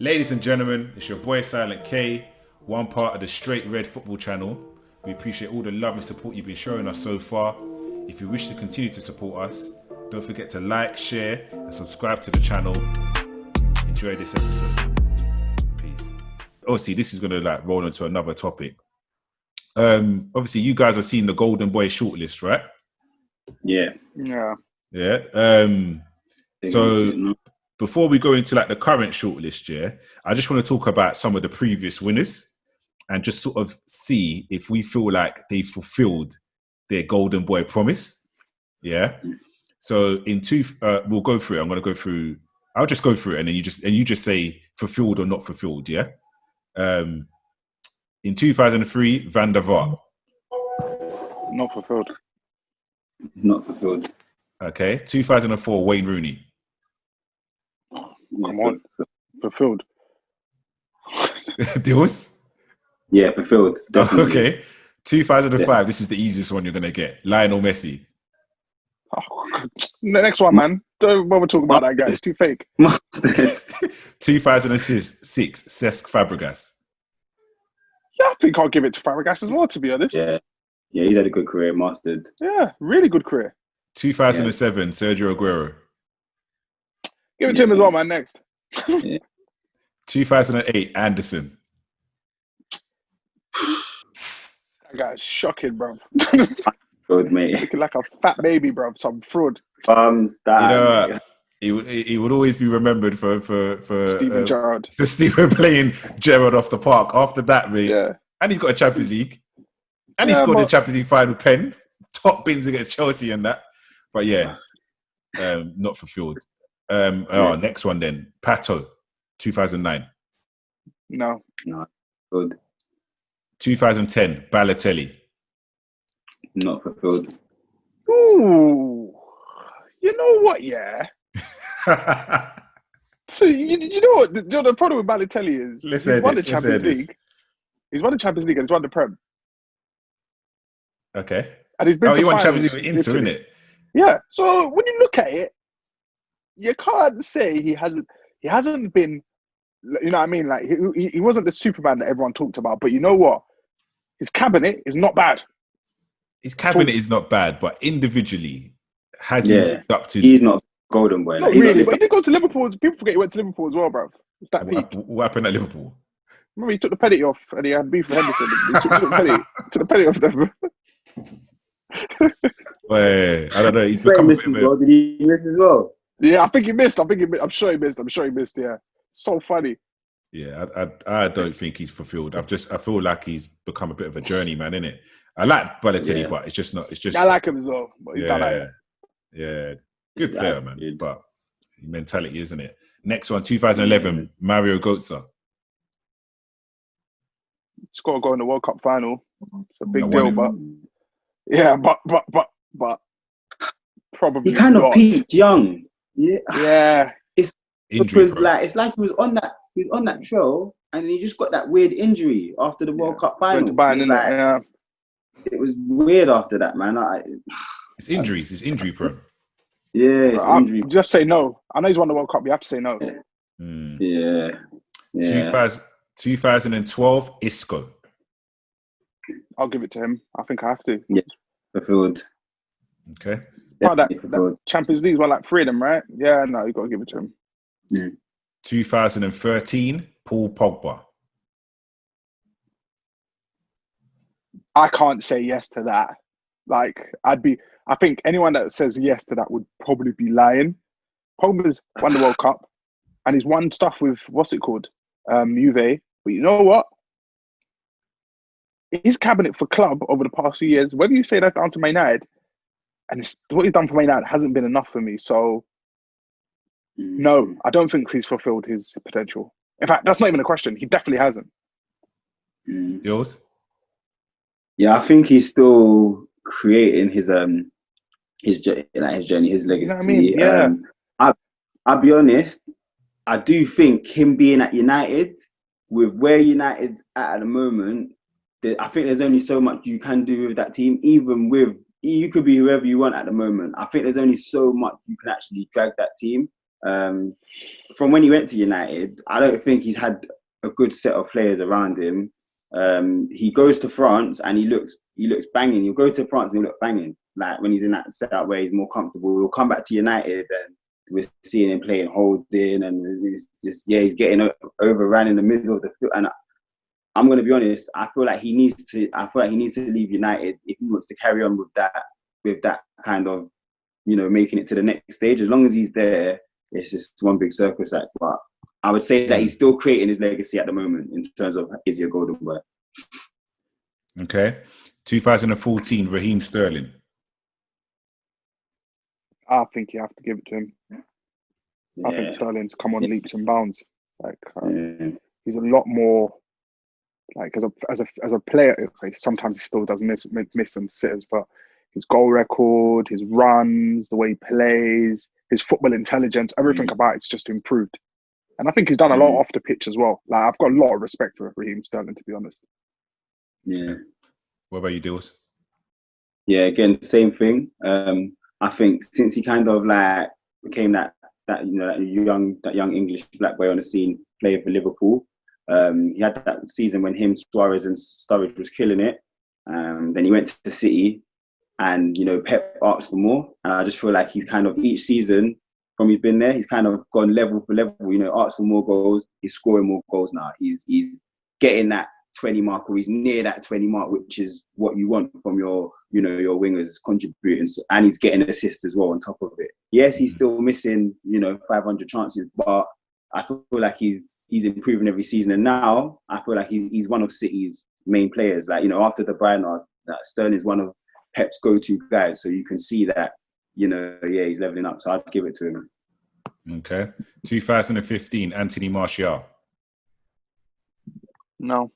Ladies and gentlemen, it's your boy Silent K, one part of the Straight Red Football channel. We appreciate all the love and support you've been showing us so far. If you wish to continue to support us, don't forget to like, share, and subscribe to the channel. Enjoy this episode. Peace. Obviously, this is going to roll into another topic. Obviously, you guys have seen the Golden Boy shortlist, right? Yeah. So before we go into the current shortlist, I just want to talk about some of the previous winners and just sort of see if we feel like they fulfilled their Golden Boy promise. Yeah. So we'll go through it. I'm going to go through. I'll just go through it, and then you just say fulfilled or not fulfilled. Yeah. In 2003, Van der Vaart. Not fulfilled. Not fulfilled. Okay. 2004, Wayne Rooney. Come on. Fulfilled. Deals? Yeah, fulfilled. Definitely. Okay. 2005, This is the easiest one you're going to get. Lionel Messi. Oh, the next one, man. Don't bother talking about that guy. It's too fake. 2006, Cesc Fabregas. Yeah, I think I'll give it to Fabregas as well, to be honest. Yeah, he's had a good career, mastered. Yeah, really good career. 2007, Sergio Aguero. Give it to him as well, man, next. 2008, Anderson. That guy's shocking, bro. Good, mate. Looking like a fat baby, bro. Some fraud. Thumbs down. He would always be remembered for Steven Gerrard. For Steven playing Gerrard off the park. After that, mate. Yeah. And he's got a Champions League. And he scored the Champions League final pen. Top bins against Chelsea and that. But not fulfilled. Next one then. Pato, 2009. No. Good. 2010, Balotelli. Not fulfilled. Ooh. You know what, yeah? So, you know what? The problem with Balotelli is he's won the Champions League. He's won the Champions League and he's won the Prem. Okay. And he's been he won Champions League with Inter, innit? Yeah. So when you look at it, you can't say he hasn't been, you know what I mean? Like he wasn't the Superman that everyone talked about. But you know what? His cabinet is not bad. His cabinet is not bad, but individually, has he lived up to? He's not Golden Boy. Not really, but he did go to Liverpool. People forget he went to Liverpool as well, bro. It's that peak. What happened at Liverpool? Remember, he took the penalty off and he had beef with Henderson. He took the penalty off them. Wait, I don't know. He's become a bit of a... Did he miss as well? Yeah, I think he missed. I'm sure he missed. Yeah, so funny. Yeah, I don't think he's fulfilled. I feel like he's become a bit of a journeyman, innit? I like Balotelli, but it's just not. It's just I like him as well. But he's good player, man. Good. But mentality, isn't it? Next one, 2011, Mario Götze. He's got to go in the World Cup final. It's a big deal, but yeah, but probably he kind of peaked young. Yeah. It's because it's like he was on that show and he just got that weird injury after the World Cup final. It was weird after that, man. It's injuries. It's injury prone. Yeah, it's injury. Just say no. I know he's won the World Cup. You have to say no. Yeah. 2012, Isco. I'll give it to him. I think I have to. Yeah, fulfilled. Okay. That Champions League won like 3 of them, right? Yeah, no, you got to give it to him. Yeah. 2013, Paul Pogba. I can't say yes to that. I think anyone that says yes to that would probably be lying. Pogba's won the World Cup and he's won stuff with, what's it called? Juve. But you know what? His cabinet for club over the past few years, whether you say that's down to Man United, and what he's done for Man United hasn't been enough for me. So, no, I don't think he's fulfilled his potential. In fact, that's not even a question. He definitely hasn't. Yours? Yeah, I think he's still creating his journey, his legacy. You know what I mean? Yeah. I'll be honest. I do think him being at United, with where United's at the moment, I think there's only so much you can do with that team. Even with you could be whoever you want at the moment. I think there's only so much you can actually drag that team. From when he went to United, I don't think he's had a good set of players around him. He goes to France and he looks banging. He'll go to France and he'll look banging. Like when he's in that setup where he's more comfortable, he'll come back to United and we're seeing him playing holding, and he's getting overrun in the middle of the field. And I'm going to be honest, I feel like he needs to leave United if he wants to carry on with that kind of, making it to the next stage. As long as he's there, it's just one big circus act. But I would say that he's still creating his legacy at the moment in terms of is he a golden boy. Okay. 2014, Raheem Sterling. I think you have to give it to him. Yeah. I think Sterling's come on leaps and bounds. He's a lot more as a player. Okay, sometimes he still does miss some sitters, but his goal record, his runs, the way he plays, his football intelligence, everything about it's just improved. And I think he's done a lot off the pitch as well. Like I've got a lot of respect for Raheem Sterling, to be honest. Yeah. What about you, Dills? Yeah, again, same thing. I think since he kind of became that young English black boy on the scene, playing for Liverpool. He had that season when him, Suarez and Sturridge was killing it. Then he went to City, and Pep asked for more. And I just feel like he's kind of each season from he's been there, he's kind of gone level for level. Asked for more goals. He's scoring more goals now. He's getting that 20 mark, or he's near that 20 mark, which is what you want from your wingers contributing, and he's getting an assist as well on top of it. Yes, he's still missing 500 chances, but I feel like he's improving every season. And now I feel like he's one of City's main players. After De Bruyne, that Sterling is one of Pep's go-to guys. So you can see that he's leveling up. So I'd give it to him. Okay. 2015, Anthony Martial. No.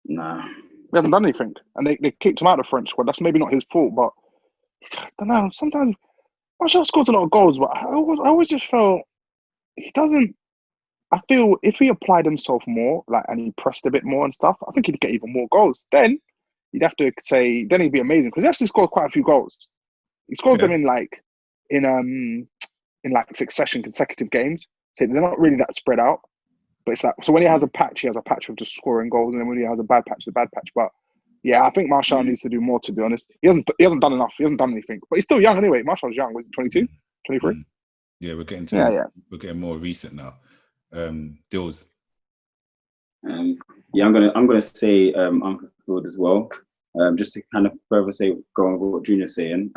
Nah. We haven't done anything. And they kicked him out of the French squad. That's maybe not his fault, but I don't know. Sometimes Martial scores a lot of goals, but I always just felt he doesn't. I feel if he applied himself more, and he pressed a bit more and stuff, I think he'd get even more goals. Then you'd have to say, then he'd be amazing, because he actually scored quite a few goals. He scores them in succession, consecutive games. So they're not really that spread out. But it's so when he has a patch of just scoring goals, and then when he has a bad patch, But yeah, I think Martial needs to do more, to be honest. He hasn't done enough. He hasn't done anything. But he's still young anyway. Martial's young. Was he 22, 23? Yeah, we're getting we're getting more recent now. Dills. I'm gonna say unfulfilled as well. Just to kind of further go on with what Junior's saying.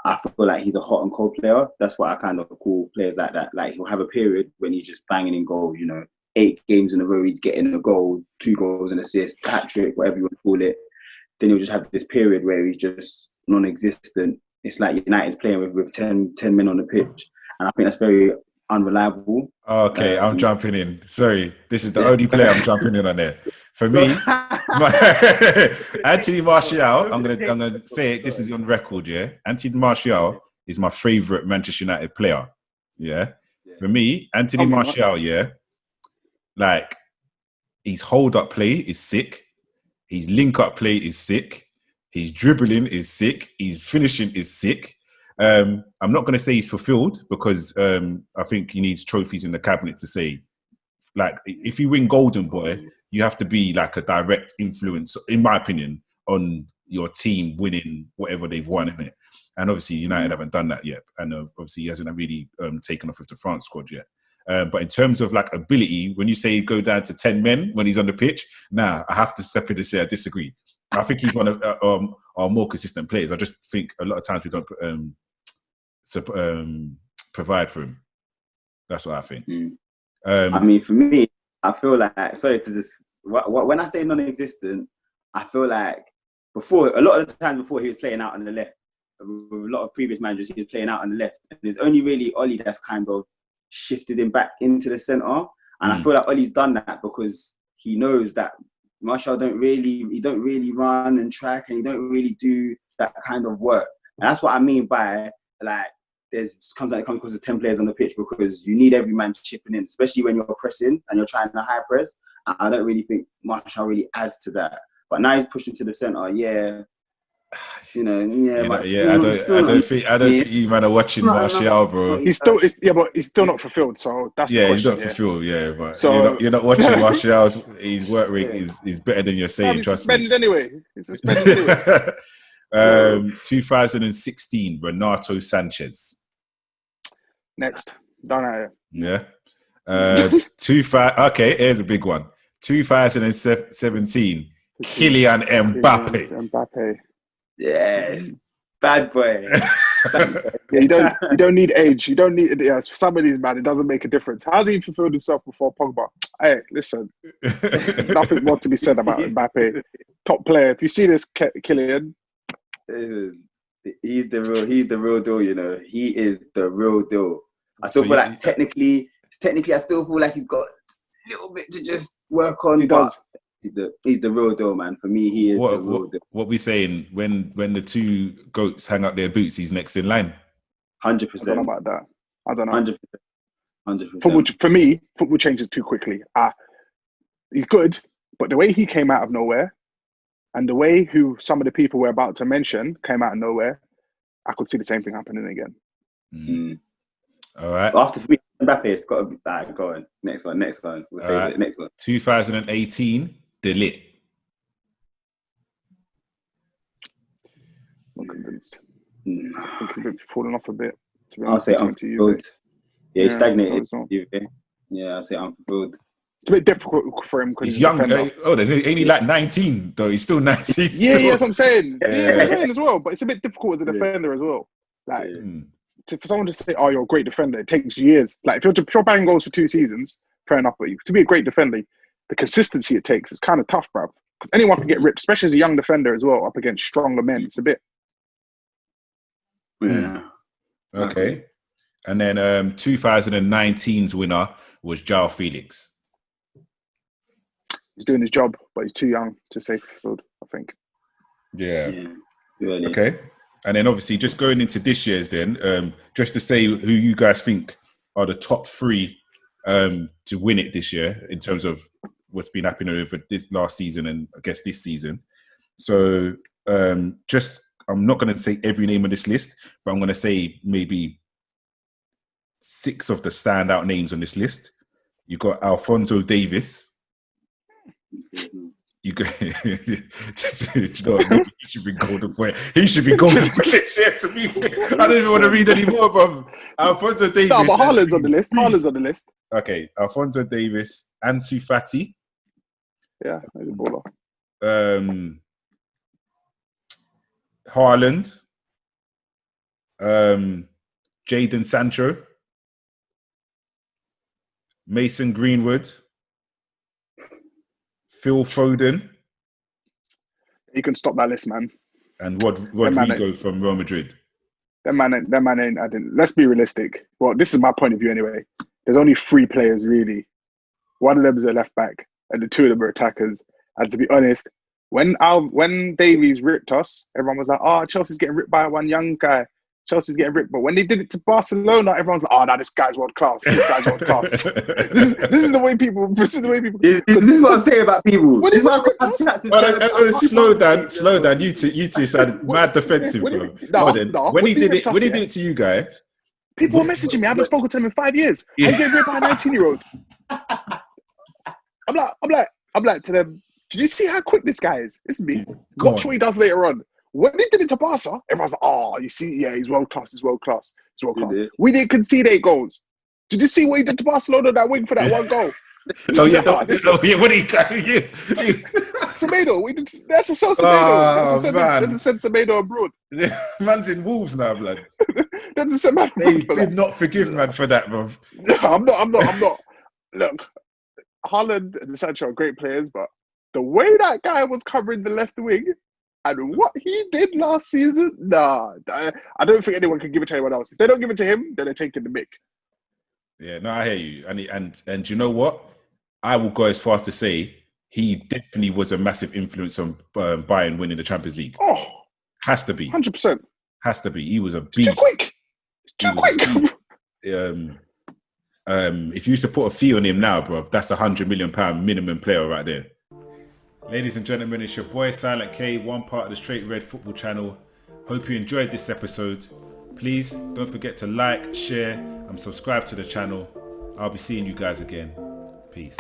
I feel like he's a hot and cold player. That's what I kind of call players like that. Like he'll have a period when he's just banging in goals. 8 games in a row he's getting a goal, 2 goals, an assist, hat-trick, whatever you want to call it. Then he'll just have this period where he's just non-existent. It's like United's playing with 10 men on the pitch, and I think that's very unreliable. Okay, I'm jumping in. Sorry, this is the only player I'm jumping in on there. For me, Anthony Martial, I'm gonna say it, this is on record, yeah. Anthony Martial is my favourite Manchester United player. Yeah. For me, Anthony Martial, his hold-up play is sick. His link-up play is sick. His dribbling is sick. His finishing is sick. I'm not going to say he's fulfilled, because I think he needs trophies in the cabinet to say, if you win Golden Boy, you have to be a direct influence, in my opinion, on your team winning whatever they've won, isn't it? And obviously United haven't done that yet. And obviously he hasn't really taken off with the France squad yet. But in terms of ability, when you say go down to 10 men when he's on the pitch, I have to step in and say I disagree. I think he's one of our more consistent players. I just think a lot of times we don't provide for him. That's what I think. For me, I feel like, when I say non-existent, I feel like a lot of the times before he was playing out on the left. With a lot of previous managers, he was playing out on the left. And there's only really Ollie that's kind of shifted him back into the centre. And I feel like Ollie's done that because he knows that Martial don't really run and track, and he don't really do that kind of work. And that's what I mean by comes across as 10 players on the pitch, because you need every man chipping in, especially when you're pressing and you're trying to high press. I don't really think Martial really adds to that. But now he's pushing to the centre. Yeah, But yeah. still not. I don't think you man are watching Not enough. Martial, bro. But he's still not fulfilled. So that's the Yeah, he's question. not fulfilled. Yeah, but So you're not watching Martial's. His work rate is better than you're saying. he's Trust me. suspended anyway. He's suspended anyway. 2016, Renato Sanchez. Next, done at it. Yeah. Okay, here's a big one. 2017, Kylian Mbappe. Yes, bad boy. Yeah, you don't need age. You don't need. Yeah, for some of these man, it doesn't make a difference. How's he fulfilled himself before Pogba? Hey, listen, nothing more to be said about Mbappe. Top player. If you see this, Kylian, he's the real deal. He is the real deal. I still feel like technically, I still feel like he's got a little bit to just work on. He does. He's the real deal, man. For me, he is the real deal. What we saying when the two goats hang up their boots, he's next in line. 100%. I don't know about that. I don't know. 100%. Football changes too quickly. He's good, but the way he came out of nowhere, and the way some of the people we're about to mention came out of nowhere, I could see the same thing happening again. Mm. All right. After Mbappe, it's got to be back. Go on. Next one. We'll say the next one. 2018, De Ligt. I'm convinced. I think he's falling off a bit. I'll say unfulfilled. Yeah, he's stagnated. Yeah, I'll say unfulfilled. It's a bit difficult for him because he's young. Ain't he like 19 though? He's still 19. Yeah, that's what I'm saying. That's what I'm saying as well. But it's a bit difficult as a defender as well. Like for someone to say, "Oh, you're a great defender," it takes years. Like if you're banging goals for 2 seasons, fair enough. But to be a great defender, the consistency it takes is kind of tough, bruv. Because anyone can get ripped, especially as a young defender as well, up against stronger men. It's a bit. Yeah. Okay. And then 2019's winner was João Felix. He's doing his job, but he's too young to say fulfilled, I think. Yeah. Okay. And then obviously just going into this year's then, just to say who you guys think are the top 3 to win it this year in terms of what's been happening over this last season and I guess this season. So I'm not going to say every name on this list, but I'm going to say maybe 6 of the standout names on this list. You got Alphonso Davies. You got, he should be golden boy. He should be golden boy this year to me. I don't even want to read any more, bro. Alphonso Davies. No, but Haaland's on the list. Haaland's on the list. Okay, Alphonso Davies, Ansu Fati. Yeah, he's a baller. Haaland. Jadon Sancho. Mason Greenwood. Phil Foden. You can stop that list, man. And Rodrigo from Real Madrid. That man ain't. I didn't. Let's be realistic. Well, this is my point of view anyway. There's only 3 players really. One of them is a left back, and the 2 of them are attackers. And to be honest, when Davies ripped us, everyone was like, "Oh, Chelsea's getting ripped by one young guy. Chelsea's getting ripped." But when they did it to Barcelona, everyone's like, "Oh, no, this guy's world class. This guy's world class." this is the way people. This is the way people. This is what I'm saying about people. Slow down. You two sound mad defensive, bro. When he did it to you guys, people were messaging me. I haven't spoken to them in 5 years. I'm getting ripped by a 19-year-old. I'm like to them. Did you see how quick this guy is? This is me. Watch what he does later on. When he did it to Barca, everyone's like, "Oh, you see, yeah, he's world class. He's world class. He's world class." We didn't concede 8 goals. Did you see what he did to Barcelona that wing for that 1 goal? What did he? Semedo, that's a sell Semedo. That's a send Semedo abroad. Man's in Wolves now, blood. That's a send man. They did not forgive man for that, bro. I'm not. Look, Haaland and Sancho are great players, but the way that guy was covering the left wing and what he did last season, I don't think anyone can give it to anyone else. If they don't give it to him, then they're taking the mick. Yeah, no, I hear you. And you know what? I will go as far as to say he definitely was a massive influence on Bayern winning the Champions League. Oh, has to be 100%. Has to be. He was a beast. Too quick. If you used to put a fee on him now, bro, that's £100 million minimum player right there. Ladies and gentlemen, it's your boy Silent K, one part of the Straight Red Football channel. Hope you enjoyed this episode. Please don't forget to like, share and subscribe to the channel. I'll be seeing you guys again. Peace.